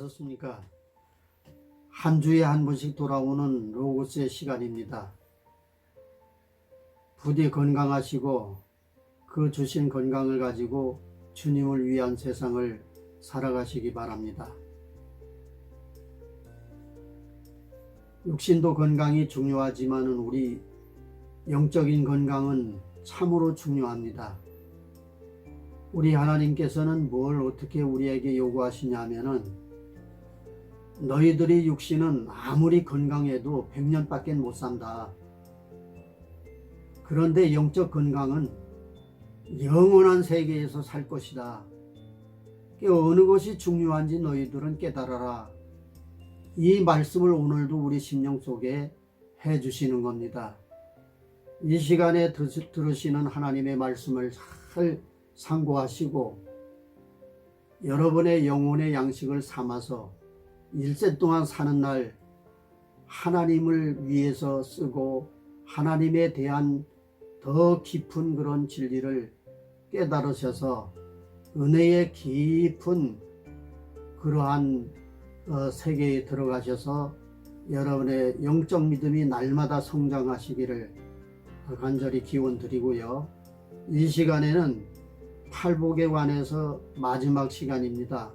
하셨습니까? 한 주에 한 번씩 돌아오는 로고스의 시간입니다. 부디 건강하시고 그 주신 건강을 가지고 주님을 위한 세상을 살아가시기 바랍니다. 육신도 건강이 중요하지만 우리 영적인 건강은 참으로 중요합니다. 우리 하나님께서는 뭘 어떻게 우리에게 요구하시냐면은 너희들이 육신은 아무리 건강해도 100년밖에 못 산다. 그런데 영적 건강은 영원한 세계에서 살 것이다. 어느 것이 중요한지 너희들은 깨달아라. 이 말씀을 오늘도 우리 심령 속에 해주시는 겁니다. 이 시간에 들으시는 하나님의 말씀을 잘 상고하시고 여러분의 영혼의 양식을 삼아서 일생 동안 사는 날 하나님을 위해서 쓰고 하나님에 대한 더 깊은 그런 진리를 깨달으셔서 은혜의 깊은 그러한 세계에 들어가셔서 여러분의 영적 믿음이 날마다 성장하시기를 간절히 기원 드리고요. 이 시간에는 팔복에 관해서 마지막 시간입니다.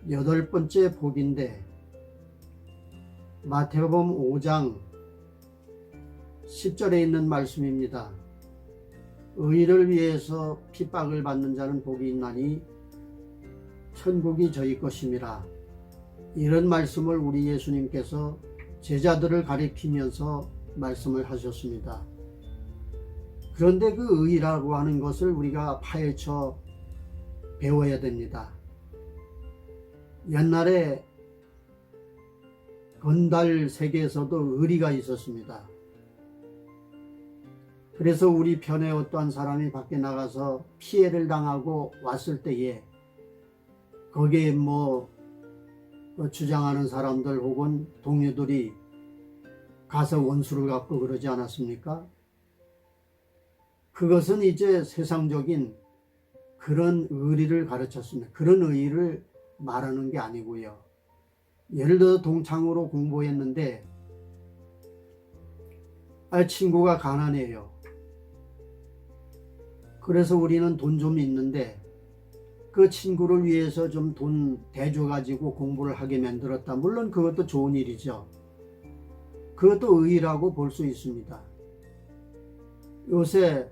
8번째 복인데 마태복음 5장 10절에 있는 말씀입니다. 의를 위해서 핍박을 받는 자는 복이 있나니 천국이 저희 것임이라. 이런 말씀을 우리 예수님께서 제자들을 가리키면서 말씀을 하셨습니다. 그런데 그 의라고 하는 것을 우리가 파헤쳐 배워야 됩니다. 옛날에 건달 세계에서도 의리가 있었습니다. 그래서 우리 편에 어떠한 사람이 밖에 나가서 피해를 당하고 왔을 때에 거기에 주장하는 사람들 혹은 동료들이 가서 원수를 갚고 그러지 않았습니까? 그것은 이제 세상적인 그런 의리를 가르쳤습니다. 그런 의의를 말하는 게 아니고요. 예를 들어 동창으로 공부했는데 친구가 가난해요. 그래서 우리는 돈 좀 있는데 그 친구를 위해서 좀 돈 대줘 가지고 공부를 하게 만들었다. 물론 그것도 좋은 일이죠. 그것도 의의라고 볼 수 있습니다. 요새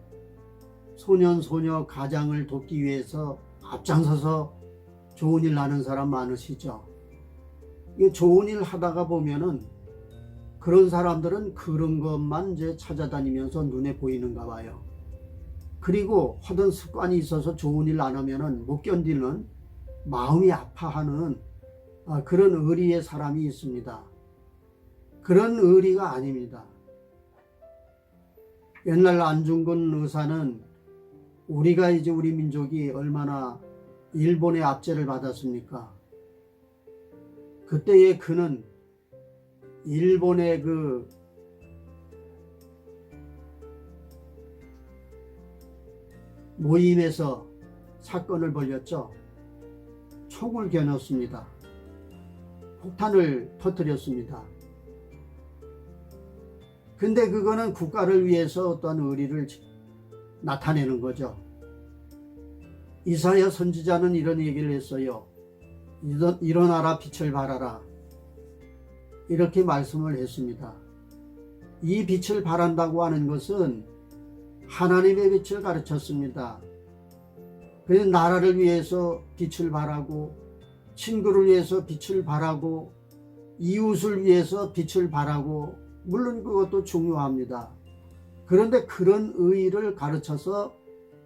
소년 소녀 가장을 돕기 위해서 앞장서서 좋은 일 하는 사람 많으시죠. 좋은 일 하다가 보면은 그런 사람들은 그런 것만 이제 찾아다니면서 눈에 보이는가 봐요. 그리고 하던 습관이 있어서 좋은 일 안 하면은 못 견디는 마음이 아파하는 그런 의리의 사람이 있습니다. 그런 의리가 아닙니다. 옛날 안중근 의사는 우리가 이제 우리 민족이 얼마나 일본의 압제를 받았습니까? 그때에 그는 일본의 그 모임에서 사건을 벌였죠. 총을 겨눴습니다. 폭탄을 터뜨렸습니다. 근데 그거는 국가를 위해서 어떤 의리를 나타내는 거죠. 이사야 선지자는 이런 얘기를 했어요. 일어나라 빛을 발하라. 이렇게 말씀을 했습니다. 이 빛을 발한다고 하는 것은 하나님의 빛을 가르쳤습니다. 그래서 나라를 위해서 빛을 발하고 친구를 위해서 빛을 발하고 이웃을 위해서 빛을 발하고 물론 그것도 중요합니다. 그런데 그런 의의를 가르쳐서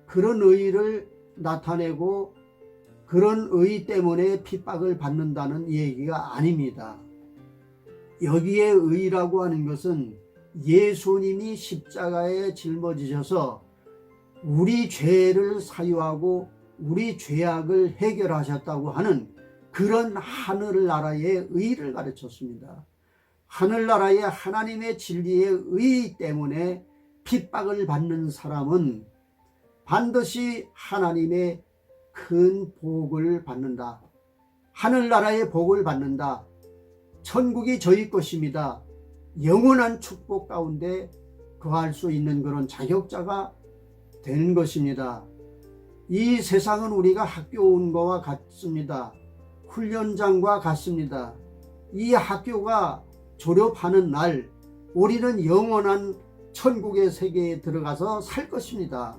그런 의의를 나타내고 그런 의의 때문에 핍박을 받는다는 얘기가 아닙니다. 여기에 의의라고 하는 것은 예수님이 십자가에 짊어지셔서 우리 죄를 사유하고 우리 죄악을 해결하셨다고 하는 그런 하늘나라의 의의를 가르쳤습니다. 하늘나라의 하나님의 진리의 의 때문에 핍박을 받는 사람은 반드시 하나님의 큰 복을 받는다. 하늘나라의 복을 받는다. 천국이 저희 것입니다. 영원한 축복 가운데 거할 수 있는 그런 자격자가 되는 것입니다. 이 세상은 우리가 학교 온 거와 같습니다. 훈련장과 같습니다. 이 학교가 졸업하는 날 우리는 영원한 천국의 세계에 들어가서 살 것입니다.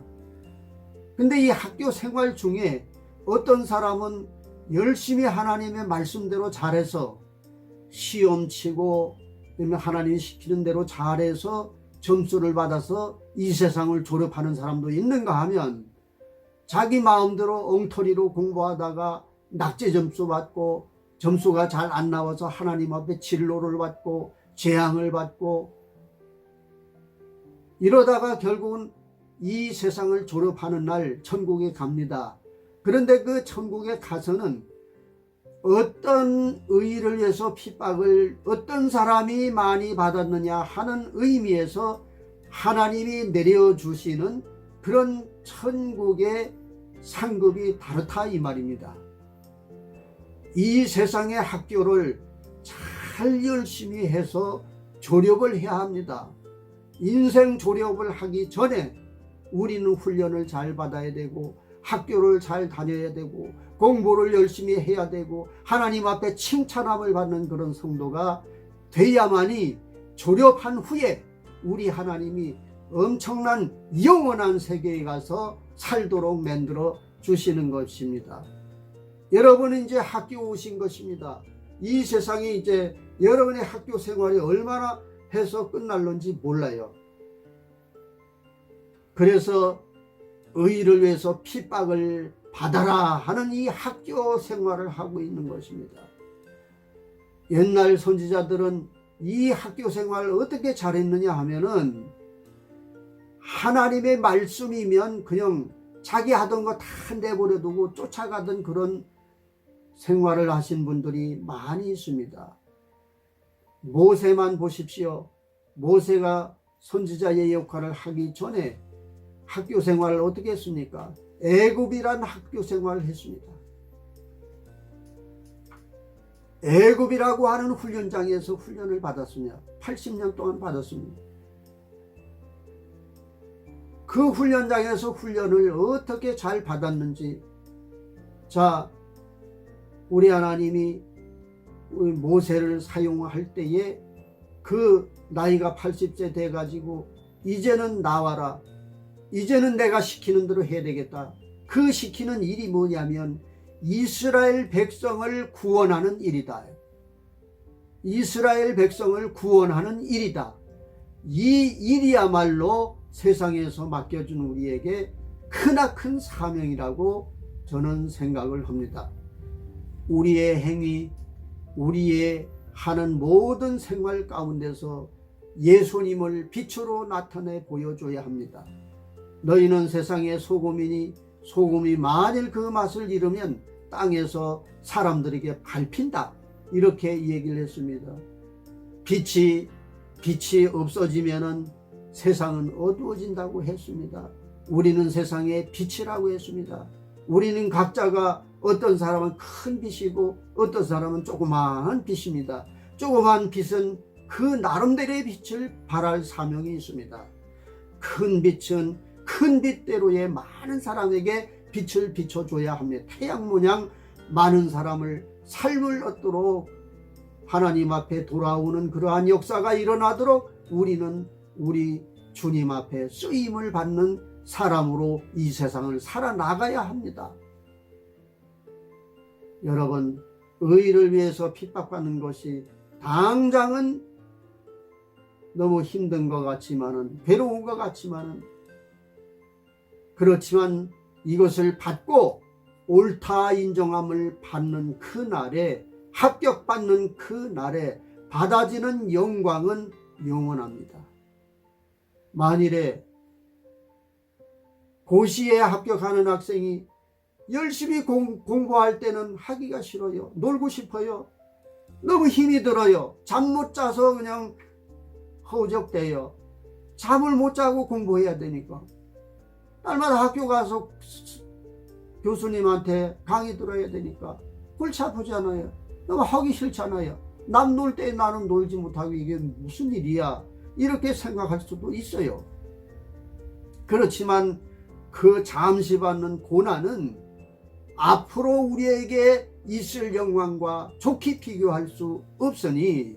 근데 이 학교 생활 중에 어떤 사람은 열심히 하나님의 말씀대로 잘해서 시험 치고 하나님이 시키는 대로 잘해서 점수를 받아서 이 세상을 졸업하는 사람도 있는가 하면 자기 마음대로 엉터리로 공부하다가 낙제 점수 받고 점수가 잘 안 나와서 하나님 앞에 진로를 받고 재앙을 받고 이러다가 결국은 이 세상을 졸업하는 날 천국에 갑니다. 그런데 그 천국에 가서는 어떤 의의를 위해서 핍박을 어떤 사람이 많이 받았느냐 하는 의미에서 하나님이 내려주시는 그런 천국의 상급이 다르다 이 말입니다. 이 세상의 학교를 잘 열심히 해서 졸업을 해야 합니다. 인생 졸업을 하기 전에 우리는 훈련을 잘 받아야 되고 학교를 잘 다녀야 되고 공부를 열심히 해야 되고 하나님 앞에 칭찬함을 받는 그런 성도가 돼야만이 졸업한 후에 우리 하나님이 엄청난 영원한 세계에 가서 살도록 만들어 주시는 것입니다. 여러분은 이제 학교 오신 것입니다. 이 세상에 이제 여러분의 학교 생활이 얼마나 해서 끝날는지 몰라요. 그래서 의의를 위해서 핍박을 받아라 하는 이 학교 생활을 하고 있는 것입니다. 옛날 선지자들은 이 학교 생활을 어떻게 잘했느냐 하면은 하나님의 말씀이면 그냥 자기 하던 거 다 내버려 두고 쫓아가던 그런 생활을 하신 분들이 많이 있습니다. 모세만 보십시오. 모세가 선지자의 역할을 하기 전에 학교 생활을 어떻게 했습니까? 애굽이란 학교 생활을 했습니다. 애굽이라고 하는 훈련장에서 훈련을 받았으며 80년 동안 받았습니다. 그 훈련장에서 훈련을 어떻게 잘 받았는지, 자, 우리 하나님이 모세를 사용할 때에 그 나이가 80세 돼가지고 이제는 나와라, 이제는 내가 시키는 대로 해야 되겠다. 그 시키는 일이 뭐냐면 이스라엘 백성을 구원하는 일이다. 이스라엘 백성을 구원하는 일이다. 이 일이야말로 세상에서 맡겨준 우리에게 크나큰 사명이라고 저는 생각을 합니다. 우리의 행위, 우리의 하는 모든 생활 가운데서 예수님을 빛으로 나타내 보여줘야 합니다. 너희는 세상의 소금이니 소금이 만일 그 맛을 잃으면 땅에서 사람들에게 밟힌다. 이렇게 얘기를 했습니다. 빛이 없어지면은 세상은 어두워진다고 했습니다. 우리는 세상의 빛이라고 했습니다. 우리는 각자가 어떤 사람은 큰 빛이고 어떤 사람은 조그마한 빛입니다. 조그마한 빛은 그 나름대로의 빛을 발할 사명이 있습니다. 큰 빛은 큰 빛대로의 많은 사람에게 빛을 비춰줘야 합니다. 태양 모양 많은 사람을 삶을 얻도록 하나님 앞에 돌아오는 그러한 역사가 일어나도록 우리는 우리 주님 앞에 쓰임을 받는 사람으로 이 세상을 살아나가야 합니다. 여러분, 의의를 위해서 핍박받는 것이 당장은 너무 힘든 것 같지만은, 괴로운 것 같지만은, 그렇지만 이것을 받고 옳다 인정함을 받는 그 날에, 합격받는 그 날에 받아지는 영광은 영원합니다. 만일에 고시에 합격하는 학생이 열심히 공부할 때는 하기가 싫어요. 놀고 싶어요. 너무 힘이 들어요. 잠 못 자서 그냥 허우적대요. 잠을 못 자고 공부해야 되니까. 날마다 학교 가서 교수님한테 강의 들어야 되니까 골치 아프잖아요. 너무 하기 싫잖아요. 남 놀 때 나는 놀지 못하고 이게 무슨 일이야, 이렇게 생각할 수도 있어요. 그렇지만 그 잠시 받는 고난은 앞으로 우리에게 있을 영광과 좋게 비교할 수 없으니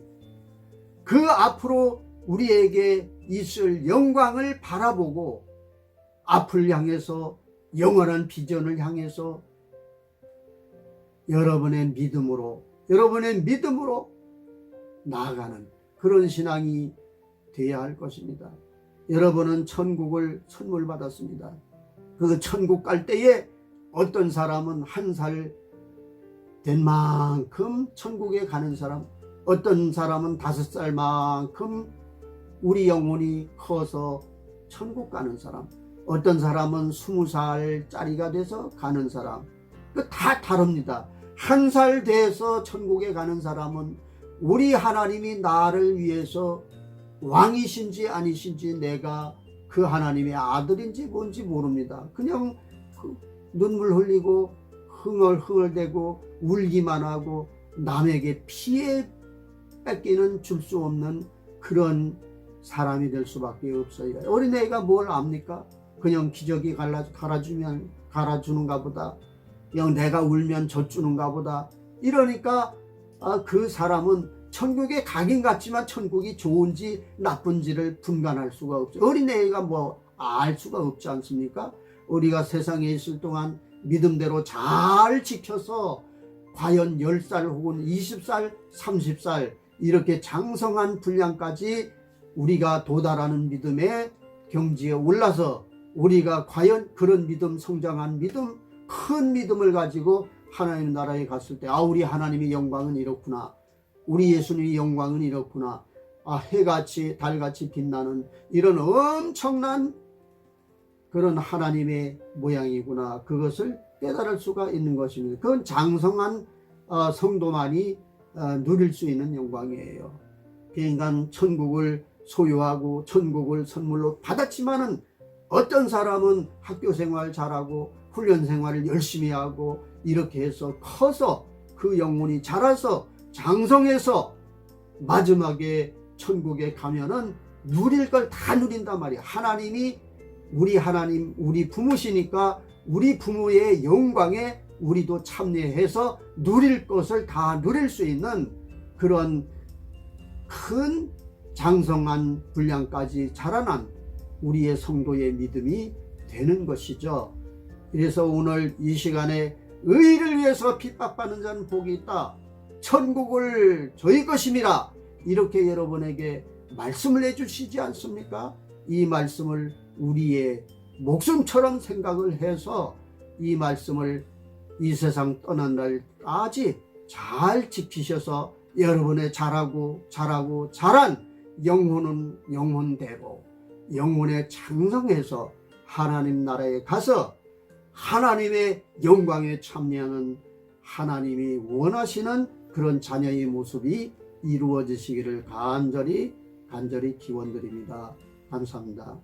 그 앞으로 우리에게 있을 영광을 바라보고 앞을 향해서 영원한 비전을 향해서 여러분의 믿음으로 나아가는 그런 신앙이 되어야 할 것입니다. 여러분은 천국을 선물 받았습니다. 그 천국 갈 때에 어떤 사람은 1살 된 만큼 천국에 가는 사람, 어떤 사람은 5살만큼 우리 영혼이 커서 천국 가는 사람, 어떤 사람은 20살짜리가 돼서 가는 사람, 그 다 다릅니다. 1살 돼서 천국에 가는 사람은 우리 하나님이 나를 위해서 왕이신지 아니신지 내가 그 하나님의 아들인지 뭔지 모릅니다. 그냥 눈물 흘리고 흥얼흥얼대고 울기만 하고 남에게 피해 뺏기는 줄 수 없는 그런 사람이 될 수밖에 없어요. 어린애가 뭘 압니까? 그냥 기저귀 갈아주는가 보다, 그냥 내가 울면 젖주는가 보다, 이러니까 그 사람은 천국에 가긴 갔지만 천국이 좋은지 나쁜지를 분간할 수가 없죠. 어린애가 뭐 알 수가 없지 않습니까? 우리가 세상에 있을 동안 믿음대로 잘 지켜서 과연 10살 혹은 20살, 30살 이렇게 장성한 분량까지 우리가 도달하는 믿음의 경지에 올라서 우리가 과연 그런 믿음, 성장한 믿음, 큰 믿음을 가지고 하나님 나라에 갔을 때 우리 하나님의 영광은 이렇구나, 우리 예수님의 영광은 이렇구나, 해같이 달같이 빛나는 이런 엄청난 그런 하나님의 모양이구나, 그것을 깨달을 수가 있는 것입니다. 그건 장성한 성도만이 누릴 수 있는 영광이에요. 그러니까 천국을 소유하고 천국을 선물로 받았지만은 어떤 사람은 학교 생활 잘하고 훈련 생활을 열심히 하고 이렇게 해서 커서 그 영혼이 자라서 장성해서 마지막에 천국에 가면은 누릴 걸 다 누린단 말이야. 하나님이 우리 하나님, 우리 부모시니까 우리 부모의 영광에 우리도 참여해서 누릴 것을 다 누릴 수 있는 그런 큰 장성한 분량까지 자라난 우리의 성도의 믿음이 되는 것이죠. 그래서 오늘 이 시간에 의를 위해서 핍박받는 자는 복이 있다, 천국을 저희 것임이라, 이렇게 여러분에게 말씀을 해주시지 않습니까? 이 말씀을 우리의 목숨처럼 생각을 해서 이 말씀을 이 세상 떠난 날까지 잘 지키셔서 여러분의 자라고 자란 영혼은 영혼대로 영혼에 장성해서 하나님 나라에 가서 하나님의 영광에 참여하는 하나님이 원하시는 그런 자녀의 모습이 이루어지시기를 간절히 기원드립니다. 감사합니다.